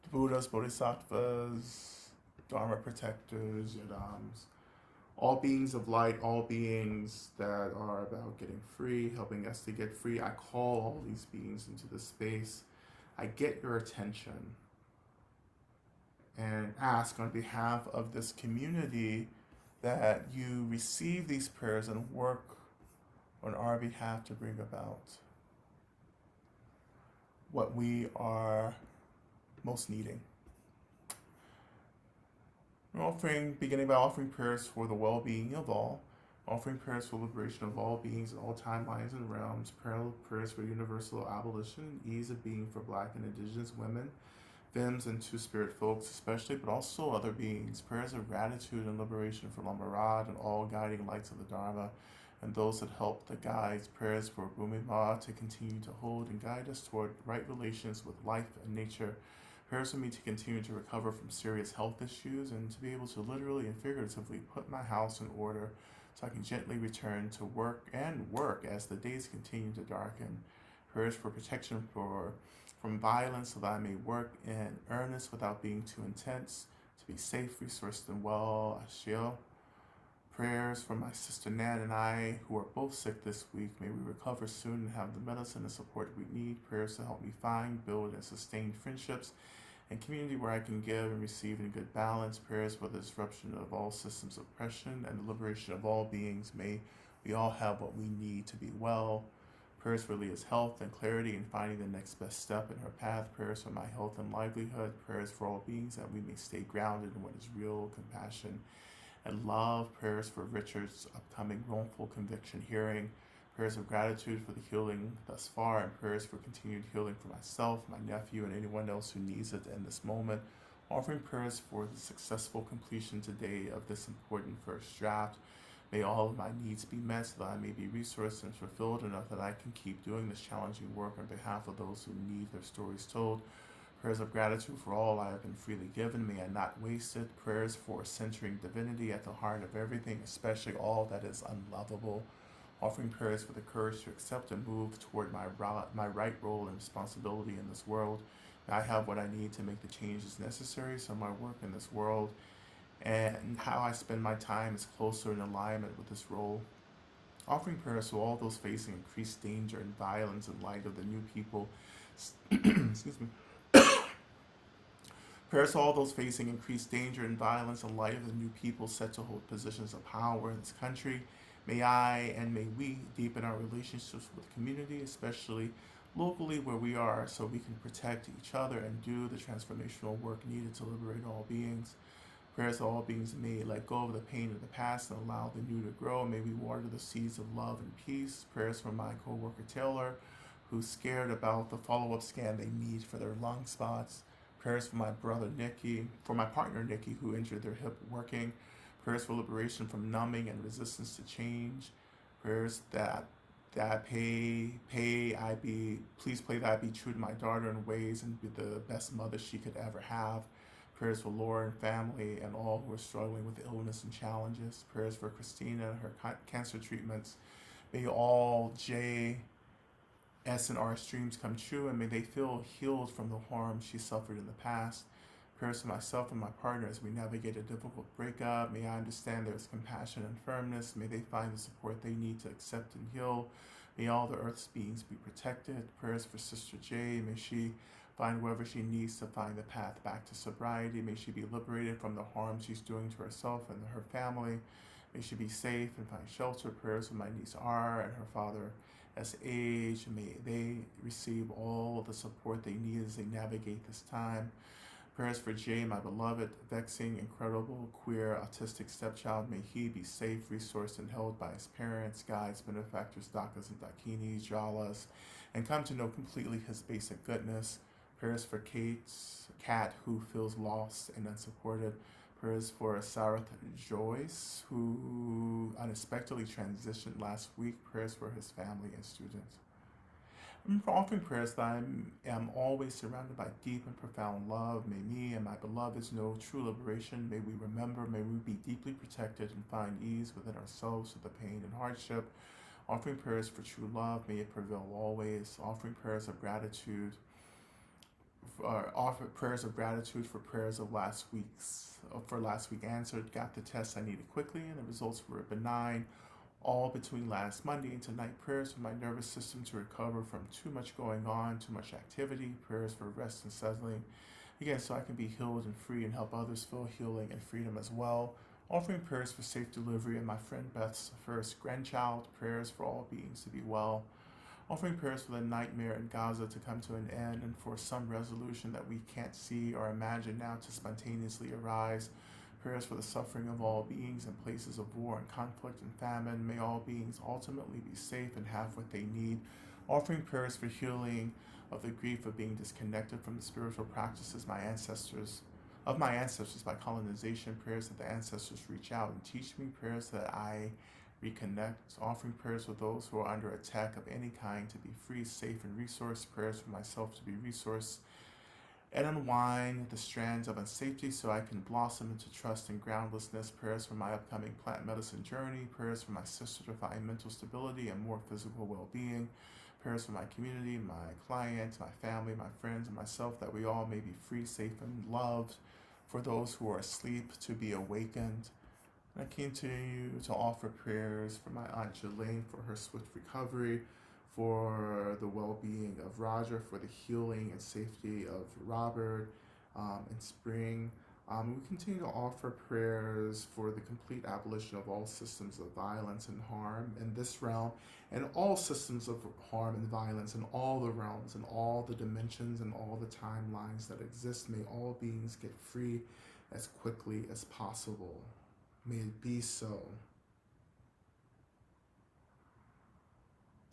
the Buddhas, Bodhisattvas, Dharma protectors, Yadams, all beings of light, all beings that are about getting free, helping us to get free. I call all these beings into the space. I get your attention and ask on behalf of this community that you receive these prayers and work on our behalf to bring about what we are most needing. We're beginning by offering prayers for the well-being of all, offering prayers for liberation of all beings in all timelines and realms, prayers for universal abolition and ease of being for Black and Indigenous women, femmes, and two-spirit folks especially, but also other beings, prayers of gratitude and liberation for Lama Rod and all guiding lights of the Dharma, and those that help the guides, prayers for Bhumima to continue to hold and guide us toward right relations with life and nature, prayers for me to continue to recover from serious health issues and to be able to literally and figuratively put my house in order so I can gently return to work as the days continue to darken. Prayers for protection from violence so that I may work in earnest without being too intense, to be safe, resourced, and well. Ashio. Prayers for my sister Nan and I, who are both sick this week. May we recover soon and have the medicine and support we need. Prayers to help me find, build, and sustain friendships and community where I can give and receive in good balance. Prayers for the disruption of all systems of oppression and the liberation of all beings. May we all have what we need to be well. Prayers for Leah's health and clarity in finding the next best step in her path. Prayers for my health and livelihood. Prayers for all beings that we may stay grounded in what is real, compassion, and love. Prayers for Richard's upcoming wrongful conviction hearing. Prayers of gratitude for the healing thus far, and prayers for continued healing for myself, my nephew, and anyone else who needs it in this moment. Offering prayers for the successful completion today of this important first draft. May all of my needs be met so that I may be resourced and fulfilled enough that I can keep doing this challenging work on behalf of those who need their stories told. Prayers of gratitude for all I have been freely given. May I not waste it. Prayers for centering divinity at the heart of everything, especially all that is unlovable. Offering prayers for the courage to accept and move toward my right role and responsibility in this world. May I have what I need to make the changes necessary so my work in this world and how I spend my time is closer in alignment with this role. Offering prayers to all those facing increased danger and violence in light of the new people. Excuse me. Prayers to all those facing increased danger and violence in light of the new people set to hold positions of power in this country. May I and may we deepen our relationships with the community, especially locally where we are, so we can protect each other and do the transformational work needed to liberate all beings. Prayers to all beings may let go of the pain of the past and allow the new to grow. May we water the seeds of love and peace. Prayers for my co-worker Taylor, who's scared about the follow-up scan they need for their lung spots. Prayers for my brother Nikki, for my partner Nikki, who injured their hip working. Prayers for liberation from numbing and resistance to change. Prayers please pray that I be true to my daughter in ways and be the best mother she could ever have. Prayers for Laura and family and all who are struggling with illness and challenges. Prayers for Christina and her cancer treatments. May all J, S, and R streams come true, and may they feel healed from the harm she suffered in the past. Prayers for myself and my partner as we navigate a difficult breakup. May I understand there is compassion and firmness. May they find the support they need to accept and heal. May all the Earth's beings be protected. Prayers for Sister J. May she find wherever she needs to find the path back to sobriety. May she be liberated from the harm she's doing to herself and her family. May she be safe and find shelter. Prayers for my niece R and her father as age. May they receive all the support they need as they navigate this time. Prayers for Jay, my beloved, vexing, incredible, queer, autistic stepchild. May he be safe, resourced, and held by his parents, guides, benefactors, dakas, and dakinis, jalas, and come to know completely his basic goodness. Prayers for Kate's cat, who feels lost and unsupported. Prayers for Sarath Joyce, who unexpectedly transitioned last week. Prayers for his family and students. I'm offering prayers that I am always surrounded by deep and profound love. May me and my beloveds know true liberation. May we remember, may we be deeply protected and find ease within ourselves through the pain and hardship. Offering prayers for true love, may it prevail always. Offering prayers of gratitude, offer prayers of gratitude for prayers of last week answered. Got the tests I needed quickly, and the results were benign. All between last Monday and tonight. Prayers for my nervous system to recover from too much going on, too much activity. Prayers for rest and settling. Again, so I can be healed and free and help others feel healing and freedom as well. Offering prayers for safe delivery and my friend Beth's first grandchild. Prayers for all beings to be well. Offering prayers for the nightmare in Gaza to come to an end and for some resolution that we can't see or imagine now to spontaneously arise. Prayers for the suffering of all beings in places of war and conflict and famine. May all beings ultimately be safe and have what they need. Offering prayers for healing of the grief of being disconnected from the spiritual practices my ancestors by colonization. Prayers that the ancestors reach out and teach me. Prayers that I reconnect. Offering prayers for those who are under attack of any kind to be free, safe, and resourced. Prayers for myself to be resourced and unwind the strands of unsafety so I can blossom into trust and groundlessness. Prayers for my upcoming plant medicine journey. Prayers for my sister to find mental stability and more physical well-being. Prayers for my community, my clients, my family, my friends, and myself, that we all may be free, safe, and loved. For those who are asleep to be awakened. And I continue to offer prayers for my Aunt Jelaine for her swift recovery, for the well-being of Roger, for the healing and safety of Robert and Spring, We continue to offer prayers for the complete abolition of all systems of violence and harm in this realm, and all systems of harm and violence in all the realms and all the dimensions and all the timelines that exist. May all beings get free as quickly as possible. May it be so.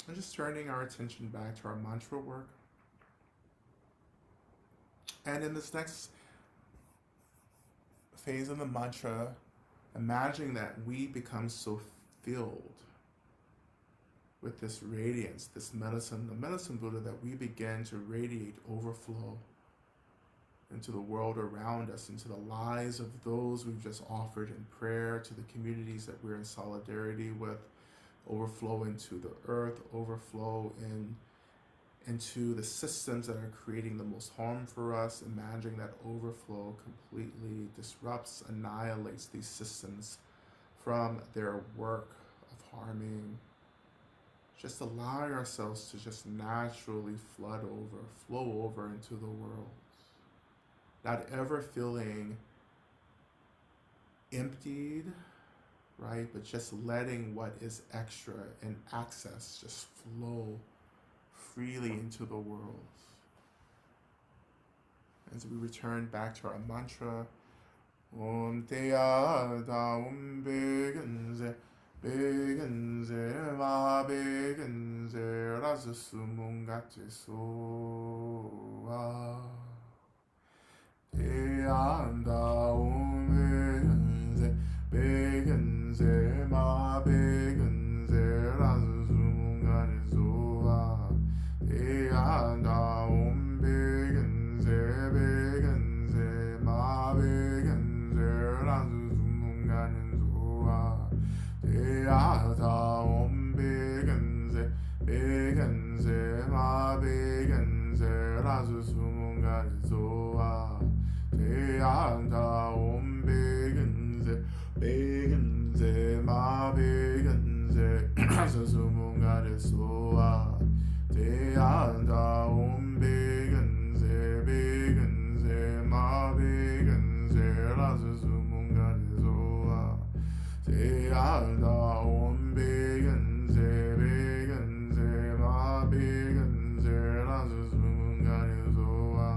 And just turning our attention back to our mantra work. And in this next phase of the mantra, imagining that we become so filled with this radiance, this medicine, the medicine Buddha, that we begin to radiate, overflow into the world around us, into the lives of those we've just offered in prayer, to the communities that we're in solidarity with, overflow into the earth, overflow into the systems that are creating the most harm for us. Imagining that overflow completely disrupts, annihilates these systems from their work of harming. Just allowing ourselves to just naturally flow over into the world. Not ever feeling emptied, right? But just letting what is extra and access just flow freely into the world. As we return back to our mantra, Om Teya Da Om Begenze Begenze Ma Begenze Razasumungate Soa Teya Da Om Begenze Begenze Ma Begenze Razasumungate Soa Teanda Om Begenze Begenze Ma Begenze Razasumungane Soa Teanda Om Begenze Begenze Ma Begenze Razasumungane Soa Teanda Om Begenze Begenze Ma Begenze Razasumungane Soa Teanda Om Begenze Begenze Ma Begenze Razasumungane Soa Teanda Om Begenze Begenze Ma Begenze Razasumungane Soa Teanda Om Begenze Begenze Ma Begenze Razasumungane Soa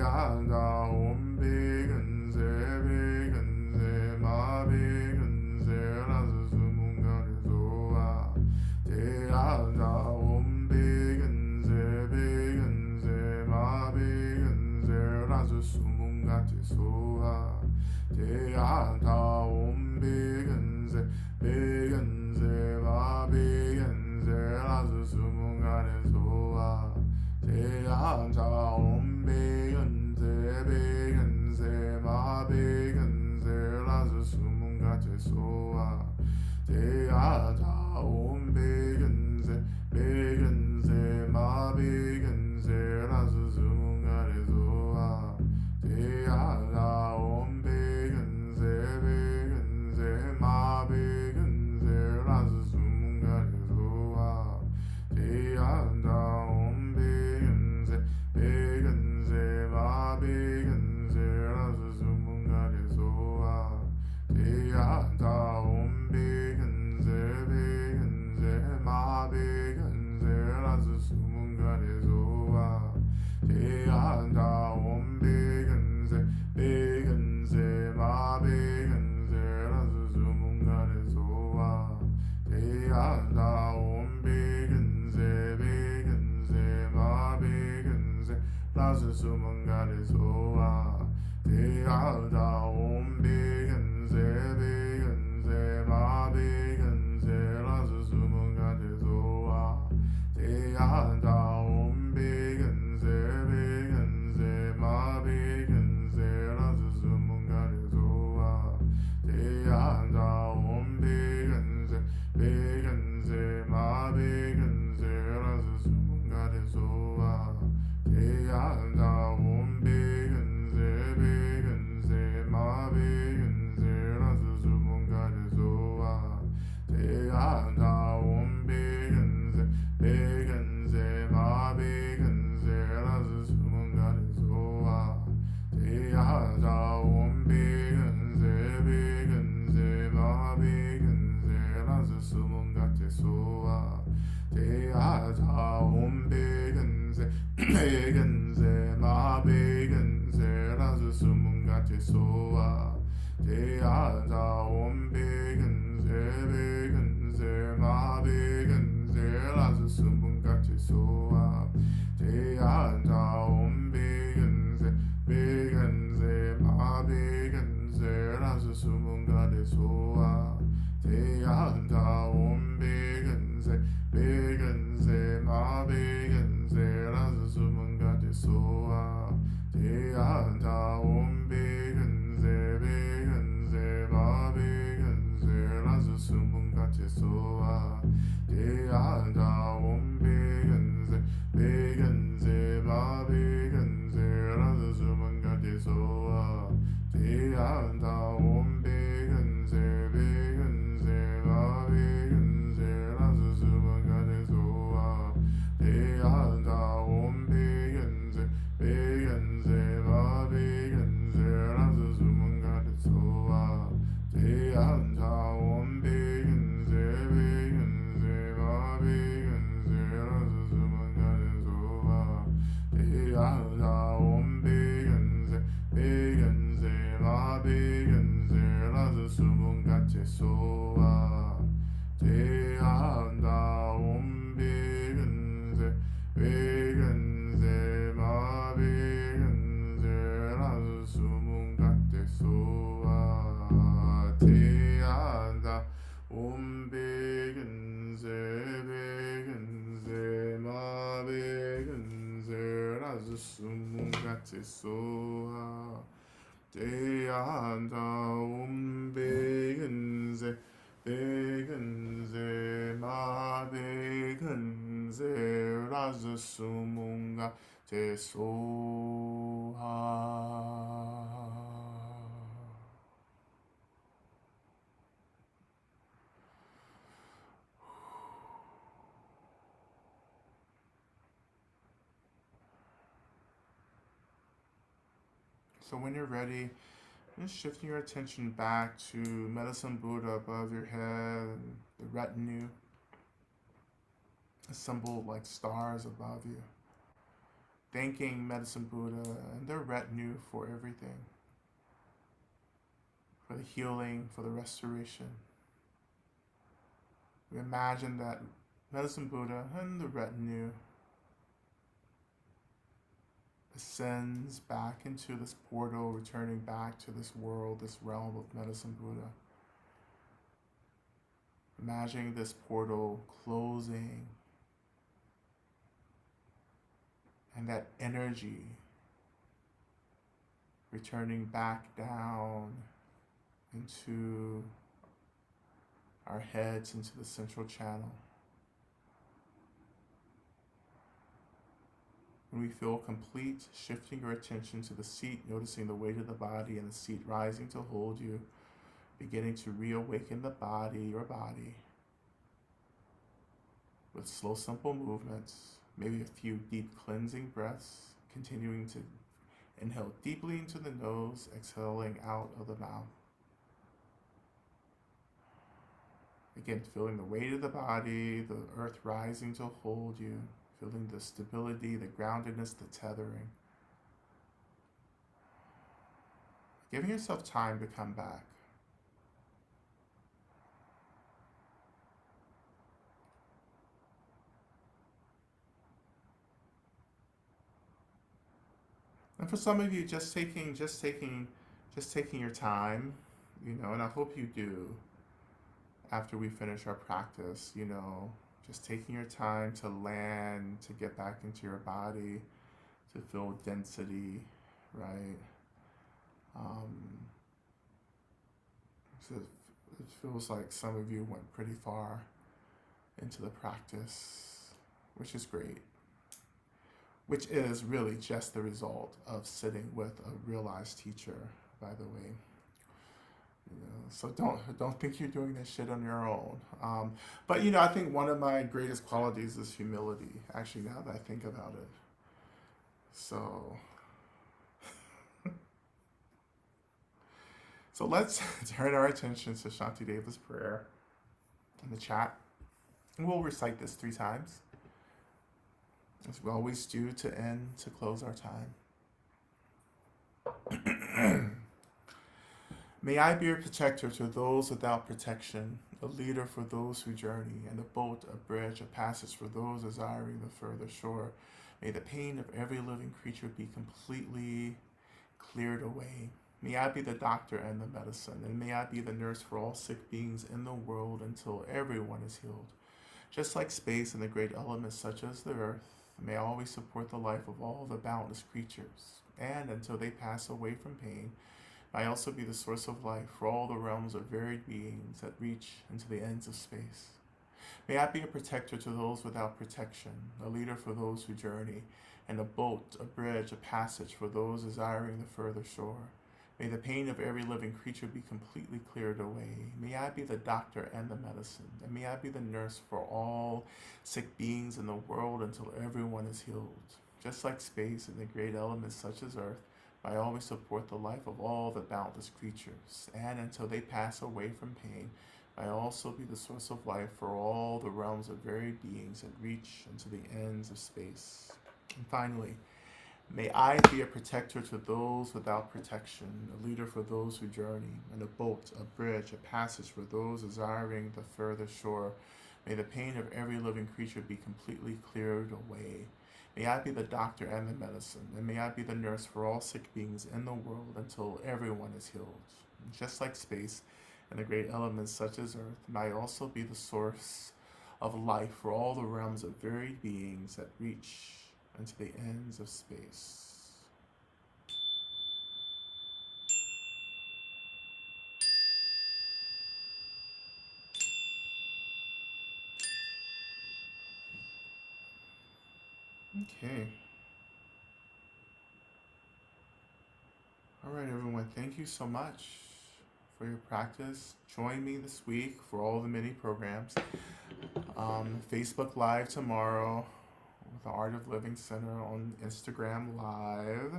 Teanda Om Begenze Begenze Ma Begenze Razasumungane Soa Teanda Om Begenze Begenze Ma Begenze Razasumungane Soa Teanda Om Begenze Begenze Ma Begenze Razasumungane Soa Teanda Om Begenze Begenze Ma Begenze Razasumungane Soa Teanda Om Begenze Begenze Ma Begenze Razasumungane Soa Teanda Om Begenze Begenze Ma Begenze Razasumungane Soa Teanda Om Begenze Begenze Ma Begenze Razasumungane Soa Teanda Om Begenze Begenze Ma Begenze Razasumungane Soa Teanda Om Begenze Begenze Ma Begenze Razasumungane Soa Teanda Om Begenze Begenze Ma Begenze Razasumungane Soa Teanda Om Begenze Begenze Ma Begenze Razasumungane Soa Teanda Om Begenze Begenze Ma Begenze Razasumungane Soa Teanda Om Begenze Begenze Ma Begenze Razasumungane Soa Teanda Om Begenze Begenze Ma Teyaja Om Begenze Begenze Ma Begenze Razu Sumungate Soa Teyaja Om Begenze Begenze Ma Begenze Razu Sumungate Soa Teyaja Om Begenze Begenze Ma Begenze Razu Sumungate Soa Teyaja Om Begenze Begenze Ma Begenze Razu Sumungate Soa Teyaja Om Begenze Begenze Ma Begenze Razu Sumungate Soa Teyaja Om Begenze Begenze Ma Begenze Razu Sumungate Soa Teyaja Om Begenze Begenze Ma Begenze Razu Sumungate Soa Teyaja Om Begenze Begenze Ma Begenze Razu Sumungate Soa Teyaja Om Begenze Begenze Ma Begenze Razu Sumungate Soa Teyaja Om Begenze Begenze Ma Begenze Razu Sumungate Soa Teyaja Om Begenze Begenze Ma Begenze Razu Sumungate Soa Teyaja Om Begenze Begenze Ma Begenze Razu Sumungate Soa Teyaja Om Begenze Begenze Ma Begenze Razu Sumungate Soa. So when you're ready, just shifting your attention back to Medicine Buddha above your head, the retinue, assembled like stars above you. Thanking Medicine Buddha and their retinue for everything, for the healing, for the restoration. We imagine that Medicine Buddha and the retinue ascends back into this portal, returning back to this world, this realm of Medicine Buddha. Imagining this portal closing and that energy returning back down into our heads, into the central channel. When we feel complete, shifting your attention to the seat, noticing the weight of the body and the seat rising to hold you, beginning to reawaken the body, your body, with slow, simple movements, maybe a few deep cleansing breaths, continuing to inhale deeply into the nose, exhaling out of the mouth. Again, feeling the weight of the body, the earth rising to hold you, feeling the stability, the groundedness, the tethering. Giving yourself time to come back. And for some of you, just taking your time, and I hope you do after we finish our practice, just taking your time to land, to get back into your body, to feel density, right? So it feels like some of you went pretty far into the practice, which is great. Which is really just the result of sitting with a realized teacher, by the way. So don't think you're doing this shit on your own. But I think one of my greatest qualities is humility. Actually, now that I think about it, so let's turn our attention to Shanti Deva's prayer in the chat, and we'll recite this 3 times. as we always do to end, to close our time. May I be a protector to those without protection, a leader for those who journey, and a boat, a bridge, a passage for those desiring the further shore. May the pain of every living creature be completely cleared away. May I be the doctor and the medicine, and may I be the nurse for all sick beings in the world until everyone is healed. Just like space and the great elements such as the earth, may I always support the life of all the boundless creatures, and until they pass away from pain, may I also be the source of life for all the realms of varied beings that reach into the ends of space. May I be a protector to those without protection, a leader for those who journey, and a boat, a bridge, a passage for those desiring the further shore. May the pain of every living creature be completely cleared away. May I be the doctor and the medicine, and may I be the nurse for all sick beings in the world until everyone is healed. Just like space and the great elements such as earth, may I always support the life of all the boundless creatures, and until they pass away from pain, may I also be the source of life for all the realms of varied beings that reach into the ends of space. And finally, may I be a protector to those without protection, a leader for those who journey, and a boat, a bridge, a passage for those desiring the further shore. May the pain of every living creature be completely cleared away. May I be the doctor and the medicine, and may I be the nurse for all sick beings in the world until everyone is healed. Just like space and the great elements such as earth, may I also be the source of life for all the realms of varied beings that reach into the ends of space. Okay. All right, everyone. Thank you so much for your practice. Join me this week for all the mini programs. Facebook Live tomorrow with the Art of Living Center on Instagram Live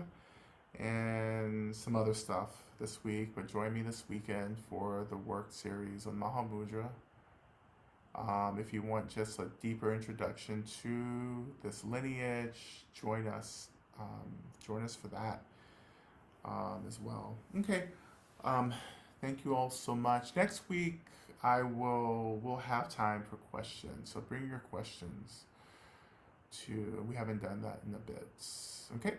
and some other stuff this week. But join me this weekend for the work series on Mahamudra. If you want just a deeper introduction to this lineage, join us. Join us for that as well. Okay. Um, thank you all so much. Next week, we'll have time for questions. So bring your questions to. We haven't done that in a bit. Okay.